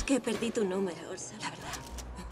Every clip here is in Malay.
que perdí tu número, Ursa, la verdad.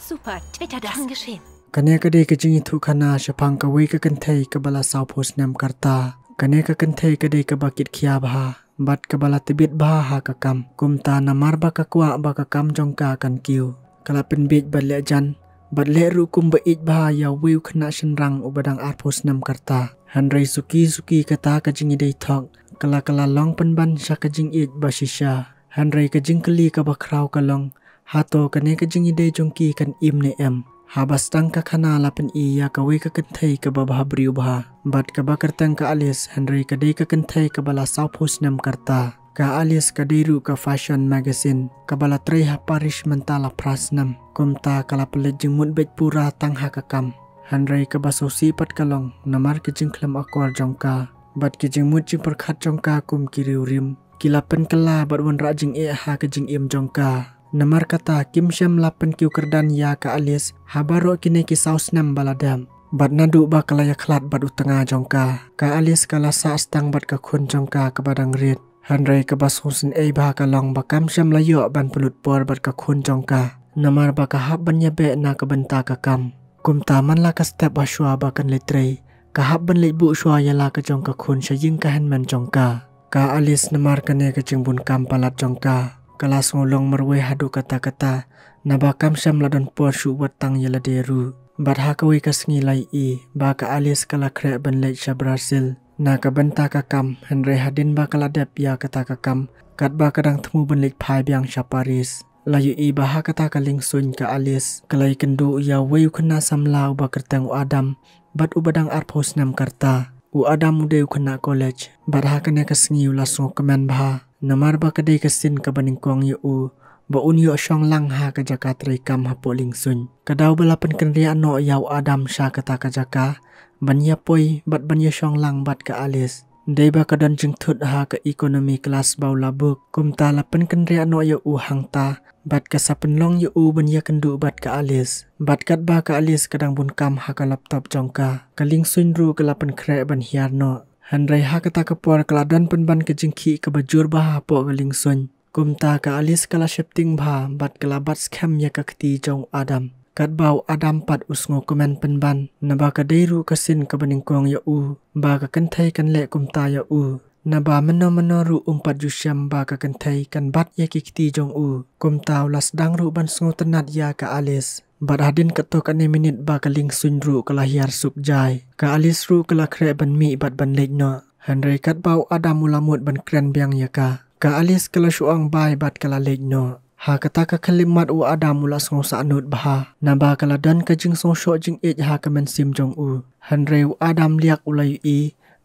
Super, Twitter das. Kann geschehen. Kanya kadai kajing itu kana syapang kawai ka kantai kabala saupos nam karta. Kanya ka kantai kadai kabakit kia baha. Bat kabala tibit baha ha kakam. Kumta namar ba kakwa ba kakam jongka kan kiu. Kala penbit bat lejan. Bat le rukum ba it baha ya wiu kena senrang ubadang arpos nam karta. Handrai suki kata kajing idai thok. Kala long penban sya kajing it basisya. Handrai kajing keli kabakrau kalong. Hato kane kajing idai jongki kan im ne em. Habas tang ka khana lapen iya ka wei ka kanthai ka babha briu bha. Bat ka bakar tang ka alis Henry ka dei ka kanthai ka bala saupos nam karta. Ka alis ka deiru ka fashion magazine. Ka bala trei ha parish mentala prasnam. Kumta kala pelet jing mut bet pura tang ha ka kam. Henry ka basosi pat kalong namar ka jing klam akwar jongka. Bat ki jing mut jing perkhat jongka kum kiriu rim. Kilapen kala bat wan ra jing e ha ka jing im jongka. Namar kata Kim Syam lapen kiu kerdan ya ka alis habaro kini ki saus nam baladam. Bat nadu ba kalaya klat bat utengah jongka. Ka alis kala sa stang bat ka khun jongka ke badang rit. Handrai ke basusin ba kalong ba Kam Syam layo ban pelut por bat ka khun jongka. Namar ba ka hab ban yabe na ka benta ka kam. Kumta man la ka step ba shua ba kan litrei. Ka hab ban bu shua ya la ka jongka khun syajing ka hen man jongka. Ka alis namar kane ka jingbun kam palat jongka. Kelas ngolong merwe hadu kata-kata. Naba Kam Syam ladon por syu watang yala deru. Bat hakawi kasngi lai i. Baka alis kala krek ben lek sya Brazil. Na ka benta ka kam. Henry hadin ba kala dep ya kata ka kam. Kat ba kadang temu ben lek pai biang sya Paris. Layu i baha kata ka lingsun ka alis. Kalai kendu ya wayu kena samla uba kertang u Adam. Bat ubadang arpos nam karta. U Adam ude kena college. Bat hakane kasngi ulasung kemen baha. Namar ba kadai kasin ka baningkong yu ba un yu syong lang ha ka jaka trikam hapo lingsun. Kadaw balapan kenria no yaw Adam sya kata ka jaka. Banya poi bat banya syong lang bat ka alis. Day ba kadan jing thut ha ka ekonomi kelas baw labuk. Kumta lapan kenria no yu hangta. Bat ka sapenlong yu banya kendu bat ka alis. Bat kat ba ka alis kadang bun kam ha ka laptop jongka. Ka lingsun ru ka lapan krek ban hiar no. Handrai ha kata kapor keladan penban ke jengki ke bajur bah po galingsun. Kumta ka alis kala shifting bah bat kelabat scam ya ka keti jong Adam. Kat bau Adam pat usngo komen penban. Naba ka deiru kasin ke beningkong ya ba ka kentai kan lek kumta ya Naba meno ru umpat jusyam ba ka kentai kan bat ya ki keti jong Kumta ulas dang ru ban sngo tenat ya ka alis. Bat hadin ketok ane minit ba ka lingsun ru kala hiar suk jai. Ka alis ru kala krek ban mi bat ban lek no. Handrai kat bau Adam ulamut ban kren biang ya ka. Ka alis kala syuang bai bat kala lek no. Ha kata ka kalimat Adam ulas ngong sa anut baha. Naba kala dan ka jing song syok jing it ha ka men sim jong Handrai Adam liak ulay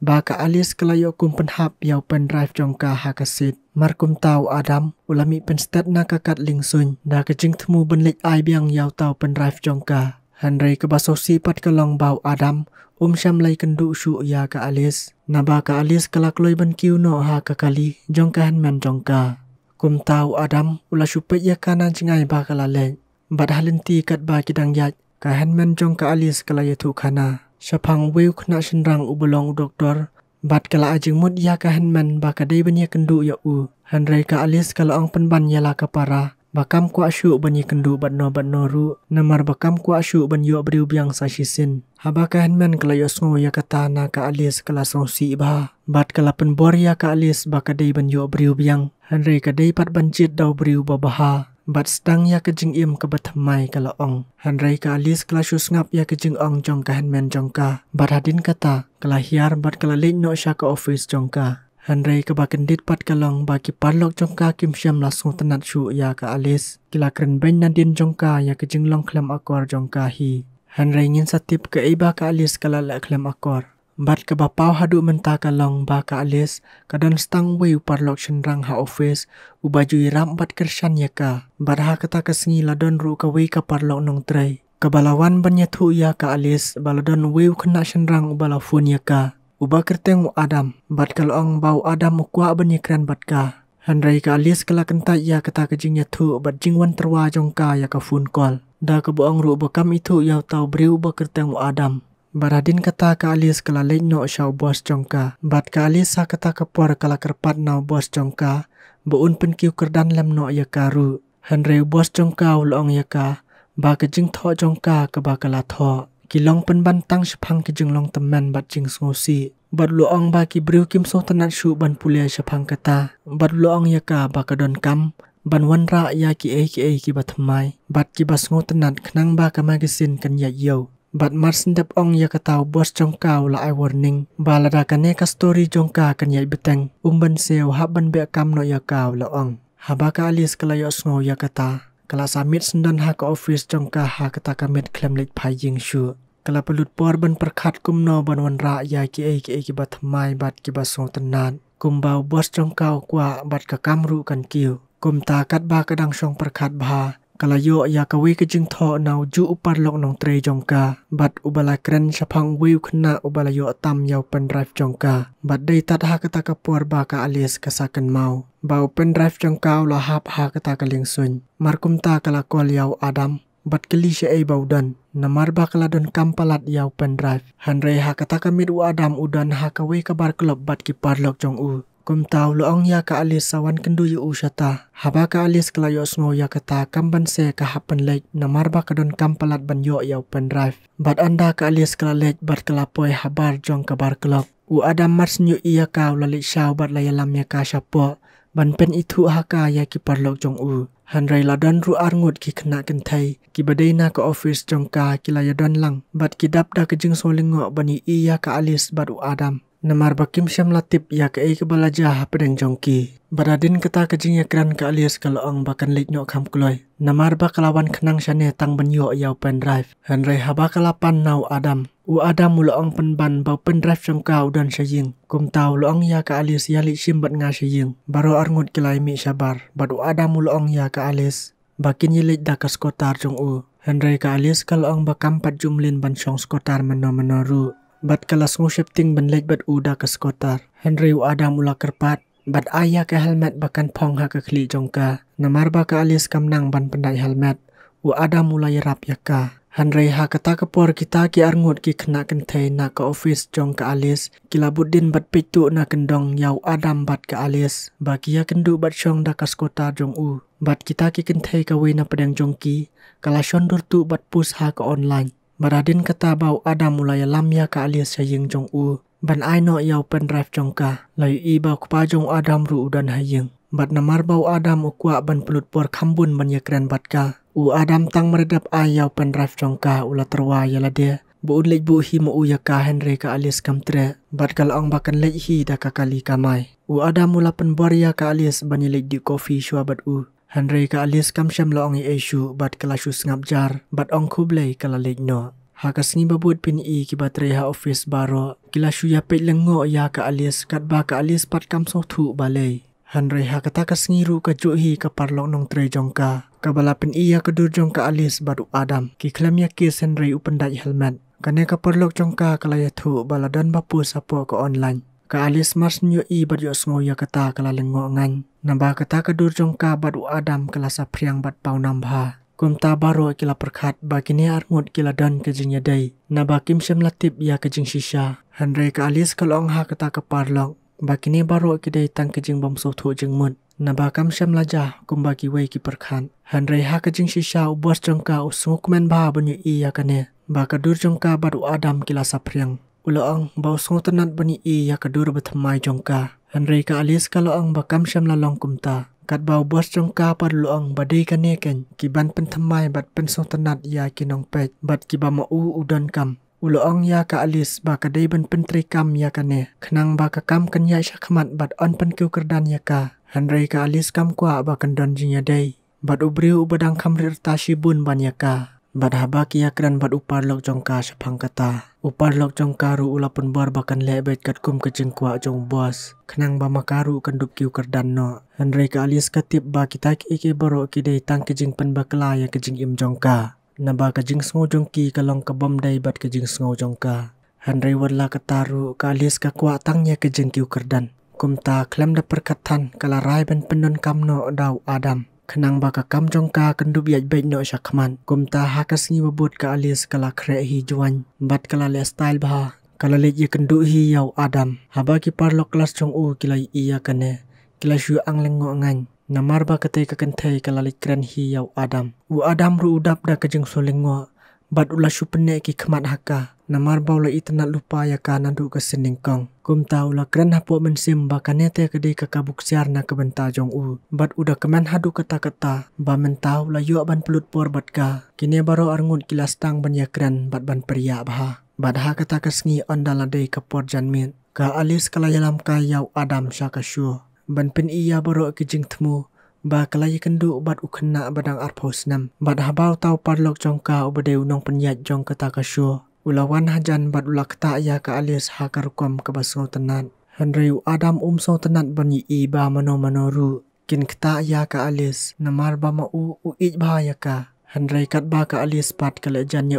ba ka alis kala yo kum penhap yaw pen drive jong ka ha ka sit. Markum tau Adam ulami pen stat na kakat lingsun. Da ka jing temu ben lek ai biang yaw tau pen drive jong ka. Handrai ke basosi pat kalong bau Adam. Syam lai kendu syu ya ka alis. Naba ka alis kala kloy ban kiu no ha ka kali. Jong ka hen man jong ka. Kum tau Adam ula syupet ya kanan jingai ba kala lek. Bat halinti kat ba kidang yat. Ka hen man jong ka alis kala yatu kana. Syapang wiu kena senrang ubelong doktor. Bat kala ajing mut ya ka henman ba ka dei banya kendu ya Handrai ka alis kala ang penban ya la ka para. Bakam ku asyu banya kendu bat no ru. Namar bakam ku asyu ban yo briu biang sa sisin. Haba ka henman kala yo sngo ya kata na ka alis kala song si ba. Bat kala penbor ya ka alis ba ka dei ban yo briu biang. Handrai ka dei pat banjit daw briu babaha. Bat stang ya kejing im ke batamai kala ong. Handrai ka alis kala syus ngap ya kejing ong jong ka henmen jong ka. Bat hadin kata kala hiar bat kala lek no sya ka office jong ka. Handrai ka bakendit pat kalong baki parlok jong ka Kim Syam lasung tenat syu ya ka alis. Kila keren ben nadin jong ka ya kejing long klam akor jong ka hi. Handrai ngin satip ke iba ka alis kala lek klam akor. Bat ke bapau hadu menta kalong ba ka alis. Kadon stang wei parlok senrang ha office. Ubaju iram bat kershan ya ka. Bat ha kata kesengi ladon ru ka wei ka parlok nong tray. Kebalawan banya thu ya ka alis. Baladon wei kena senrang ubalafun ya ka. Uba kerteng Adam. Bat kalong bau Adam ukwa banya keren bat ka. Handrai ka alis kala kentat ya kata kejing ya thu. Bat jingwan terwa jong ka ya ka phone call. Da ke boong ru bakam itu ya tau briu ba kerteng Adam. Baradin kata ka alis kala lek no syaw bos jongka. Bat ka alis sa kata kapor kala kerpat nau bos jongka. Buun pen kiu kerdan lem no ya karu. Henry bos jongkau loong yaka ba ka jing tho jongka ka ba ka la tho kilong pen ban tang shapang ki jing long temen bat jing ngosi bat loong ba ki briu kim so tanat shu ban pulia shapang kata bat loong yaka ba ka don kam ban wan ra ya ki ki ba thamai bat ki ba ngo tanat khnang ba ka magazine kan ya yo bat mar sindap ong ya katau bos jongkau la I warning balada kane ka story jongka kan yai beteng ban seo haban be kam no ya kau la ong habaka alis kala yo sngo ya kata kala samit sendan ha ka office jongka ha kata kamit klem lit phai jing shu kala pelut por ban perkhat kum no ban wan ra ya ki ba thamai bat ki ba so tanan kum bau bos jongkau kwa bat ka kamru kan kiu kum ta kat ba ka dang shong perkhat bha kala yo ya ka we ka jing tho nau ju upar lok nong tre jongka bat ubala kren shapang wiu khna ubala yo tam yau pen drive jongka bat dei tat ha kata ka por ba ka alias ka sakan mau ba pen drive jongka la hap ha kata ka ling sun markum ta kala kol yau adam bat kali she ei baudan namar ba kala don kampalat yau pen drive hanre ha kata ka mid u adam udan ha ka we ka bar klub bat ki par lok jong u kum tau loong ya ka alis sawan kendu yu usyata haba ka alis kala yo sngo ya kata kamban se ka happen lek namar ba ka don kampalat ban yo yau pen drive bat anda ka alis kala lek bat kala poi habar jong ka bar klub u adam mars nyu iya ka lali shaw bat la yalam ya ka syapo ban pen itu ha ka ya ki par lok jong u hanrai la don ru arngut ki khna kan thai ki badai na ka office jong ka ki la ya don lang bat ki dap da ka jing solingo bani iya ka alis bat u adam namar bakim syam latip ya ke ei ke balaja pedeng jongki baradin kata ke jing ya kran ka alias kalong bakan lit no kham kloi namar ba kalawan khnang syane tang ban yo yau pen drive hanrai haba kalapan nau adam u adam mulong pen ban bau pen drive jongka udan sying kum tau loong ya ka alias ya li sim bat nga sying baro arngut kilai mi sabar bat u adam mulong ya ka alias bakin yelit da ka skotar jong u hanrai ka alias kalong bakam pat jumlin ban syong skotar menoru bat kalas ngusipting banlek bat uda ke skotar Henry u adam ula kerpat bat ayah ke helmet bakan pong ha ke kli jongka namar ba ka alis kamnang ban pendai helmet u adam ula yarap yaka Henry ha kata kepor kita ki arngut ki kena kentei na ke office jong ke alis kilabudin bat pitu na kendong yau adam bat ke alis bagi ya kendu bat syong da ke skotar jong u bat kita ki kentei ke we na pedang jongki kala shondur tu bat pus ha ke online baradin kata bau adam mulai lam ya ka alias saying jong u ban ai no yau pen drive jongka lai i bau kpa jong adam ru udan haying bat namar bau adam ukwa ban pelut por khambun ban yakran bat ka u adam tang meredap ai yau pen drive jongka ula terwa yala dia bu lek bu hi mo u ya ka henry ka alias kamtre bat kalong bakan lek hi da ka kali kamai u adam mula pen bor ya ka alias ban lek di coffee shua bat u Henry ka alis kam syam loong i esyu bat kala shu ngap jar bat ong kublai kala lek no ha ka sngi babut pin i ki batre ha office baro kila shu ya pe lengo ya ka alis kat ba ka alis pat kam so thu balai Henry ha kata ka sngi ru ka ju hi ka parlok nong tre jongka ka bala pin i ya ka dur jongka alis bat u adam ki klam ya ki Henry u pendai helmet kane ka parlok jongka kala ya thu bala dan bapu sapo ka online ka alis mars nyu i bat yo sngo ya kata kala lengo ngan namba kata ka dur jongka bat u adam kala sa priang bat pau nambha kum ta baro kila perkhat bakini arngut kila dan ke jing yadai naba kim syam latip ya ke jing shisha Henry ka alis kalong ha kata ka parlok bakini baro kidai tang ke jing bom so thu jing mut naba kam syam laja kum baki wei ki perkhan Henry ha ke jing shisha u bos jongka u smokmen ba banyu i ya kane ba ka dur jongka bat u adam kila sa priang uloong bau sontanat bani i ya kadur bethamai jongka Henry ka alis kaloong bakam syam lalong kumta kat bau bos jongka par loong badai kaneken kiban penthamai bat pen sontanat ya kinong pet bat kiba ma u udan kam uloong ya ka alis ba kadai ban pentri kam ya kane khnang ba ka kam kan ya syakmat bat on pen kiu kerdan ya ka Henry ka alis kam kwa ba kan don jing ya dai bat ubriu badang kam rirtashi bun ban ya ka bat haba kia kran bat upar lok jongka syapang kata upar lok jongka ru ulapun bor bakan lebet kat kum ke jengkwa jong bos khnang ba makaru kandup kiu kerdan no Henry ka alis katip ba kita ki ike boro ki dei tang ke jing pen bakla ya ke jing im jongka na ba ka jing sngo jongki kalong ka bom dai bat ke jing sngo jongka Henry warla kataru ka alis ka kwa tang ya ke jing kiu kerdan kumta klem da perkatan kala rai ben pendon kamno dau adam khnang ba ka kam jongka kandup yaj baik no syakman kumta hakas ngi babut ka alis kala kre hi juan bat kala le style ba kala le ye kandu hi yau adam haba ki parlok kelas jong u kilai iya kane kila shu ang lengo ngan namar ba katai ka kentai ka lalik kren hi yau Adam. U Adam ru udap da kajeng solengwa bat ula syupene ki khmat haka namar ba ula itanat lupa ya ka nandu ka seningkong. Kum ta ula kren hapo mensim ba kanete kadai ka kabuk siar na ka benta jong u bat uda kemen hadu kata-kata ba mentau la yo ban pelut por bat ka kini baro arngut kilas tang ban ya kren bat ban priya bah. Bat ha kata kasngi ondala dei ka por janmin ka alis kala yalam ka yau Adam syaka syur. Ban pen iya baro kijing temu ba kalai kendu bat ukhna badang arphos nam bat habau tau parlok jongka ubade unong penyat jong kata kasyo ulawan hajan bat ulak ta ya ka alis ha karukom ka basau tenat Henry Adam so tenat banyi i ba manoru kin kata ya ka alis namar ba ma u ij ba ya ka Henry kat ba ka alis pat kale jan ya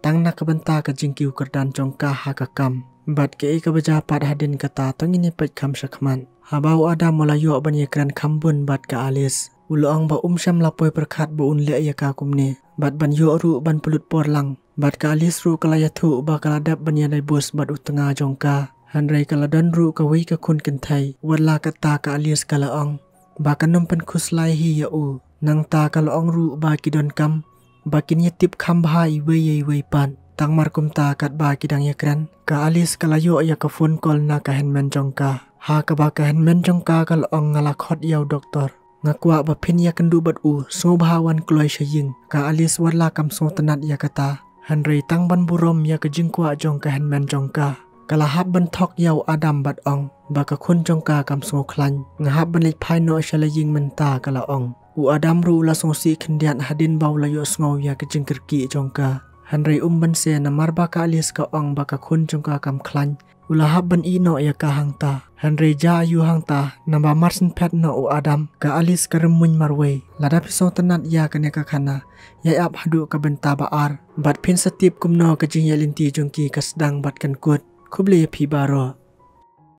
tang na kabenta ka jingkiu kerdan jongka ha ka kam bat ke ka baja pat hadin kata tangini pet kam syakman. Habau Adam melayu banyak kran kambun bat ka alis. Uloang ba syam lapoi perkat ba unle ya ka kumne. Bat ban yo ru ban pelut porlang. Bat ka alis ru kalayatu ba kaladap ban yadai bus bat utengah jongka. Handrai kaladan ru ka wei ka kun kentai. Wala kata ka alis kalaong. Ba kanum pen kuslai hi ya Nang ta kalaong ru ba kidon kam. Ba kinya tip kam bahai wei pan. Tang markum ta kat ba kidang ya kran. Ka alis kalayo ya ka phone call na ka henmen jongka. Ha ka ba ka henmen jongka kalaong ngalakhot yaw doktor. Ngakwa ba pin ya kendu bat so bahawan kloy syaying. Ka alis wala kam so tenat ya kata. Henry tang ban burom ya ka jingkwa jong ka henmen jongka. Kalahap ban thok yaw Adam bat ong. Ba ka khun jongka kam so klan. Ngahap ban lik phai no syalaying menta kalaong. Adam ru la so si kendian hadin baw layo sngaw ya ka jingkerki jongka. Henry ban se namar ba ka alis ka ong ba ka khun jongka kam klan. Ulahap ban ino ya ka hangta. Henry ja ayu hangta. Namba marsin pet no Adam. Ka alis ka remuny marway. Lada piso tenat ya ka neka kana. Ya ap hadu ka benta baar. Bat pin setip kumno ka jing ya linti jongki ka sedang bat kan kut. Kubli ya pi baro.